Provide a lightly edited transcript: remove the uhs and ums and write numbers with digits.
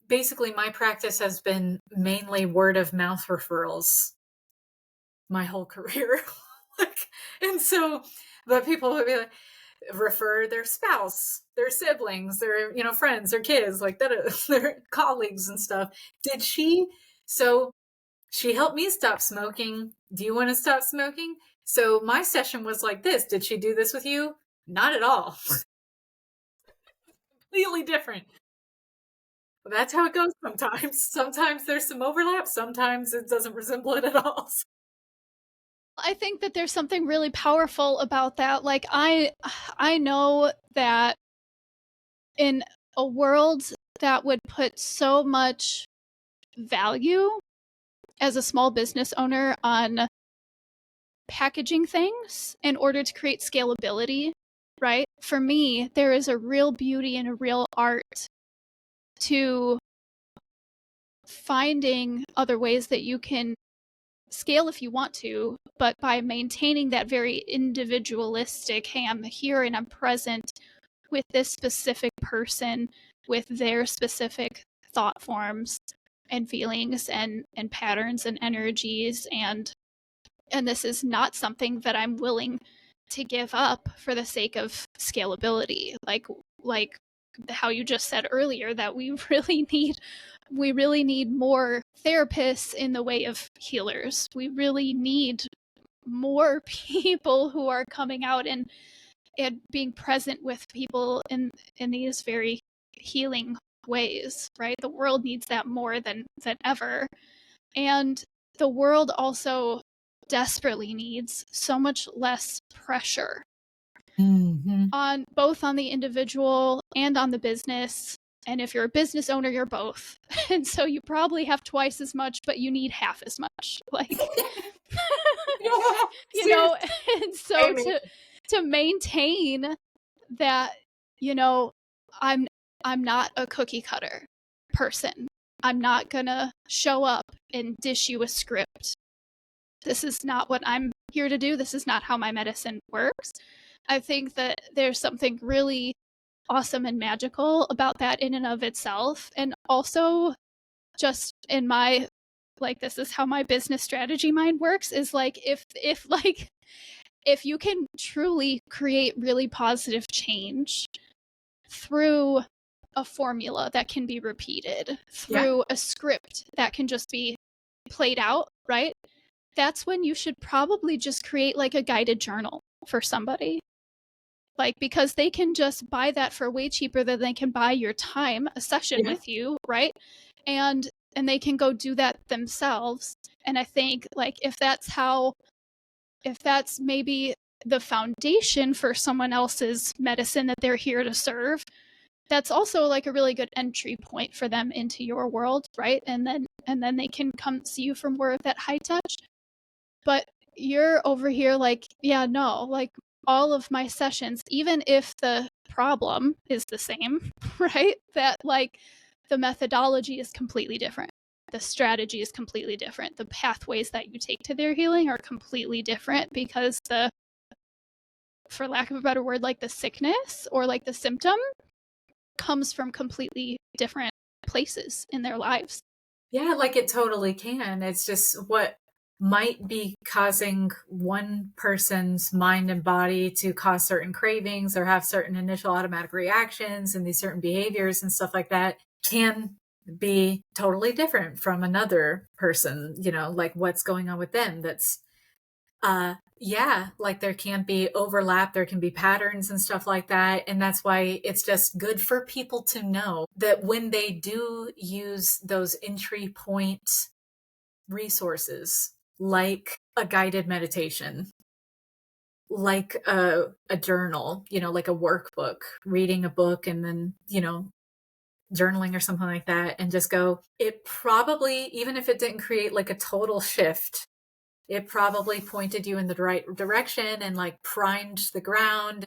basically my practice has been mainly word of mouth referrals my whole career. Like, and so, but people would be like, refer their spouse, their siblings, their, friends, their kids, like that, their colleagues and stuff. Did she? So she helped me stop smoking. Do you want to stop smoking? So my session was like this. Did she do this with you? Not at all. Completely different. That's how it goes sometimes. Sometimes there's some overlap. Sometimes it doesn't resemble it at all. I think that there's something really powerful about that. Like I know that in a world that would put so much value as a small business owner on packaging things in order to create scalability, right? For me, there is a real beauty and a real art to finding other ways that you can scale if you want to, but by maintaining that very individualistic, hey, I'm here and I'm present with this specific person, with their specific thought forms and feelings and patterns and energies, and this is not something that I'm willing to give up for the sake of scalability. Like how you just said earlier, that we really need more therapists in the way of healers. We really need more people who are coming out and being present with people in these very healing ways, right? The world needs that more than ever. And the world also desperately needs so much less pressure on both on the individual and on the business. And if you're a business owner, you're both. And so you probably have twice as much, but you need half as much. Like, you know, and so to maintain that, I'm not a cookie cutter person. I'm not gonna show up and dish you a script. This is not what I'm here to do. This is not how my medicine works. I think that there's something really awesome and magical about that in and of itself. And also just in my, like, this is how my business strategy mind works, is like, if you can truly create really positive change through a formula that can be repeated, through a script that can just be played out, right? That's when you should probably just create like a guided journal for somebody. Like, because they can just buy that for way cheaper than they can buy your time, a session with you, right? And they can go do that themselves. And I think, like, if that's maybe the foundation for someone else's medicine that they're here to serve, that's also like a really good entry point for them into your world, right? And then they can come see you for more of that high touch. But you're over here like, yeah, no, like, all of my sessions, even if the problem is the same, right? That, like, the methodology is completely different. The strategy is completely different. The pathways that you take to their healing are completely different because for lack of a better word, like the sickness or like the symptom comes from completely different places in their lives. Yeah, like it totally can. It's just what might be causing one person's mind and body to cause certain cravings or have certain initial automatic reactions and these certain behaviors and stuff like that can be totally different from another person, like what's going on with them. That's, like there can be overlap, there can be patterns and stuff like that. And that's why it's just good for people to know that when they do use those entry point resources, like a guided meditation, like a journal, like a workbook, reading a book and then, journaling or something like that, and just go, it probably, even if it didn't create like a total shift, it probably pointed you in the right direction and like primed the ground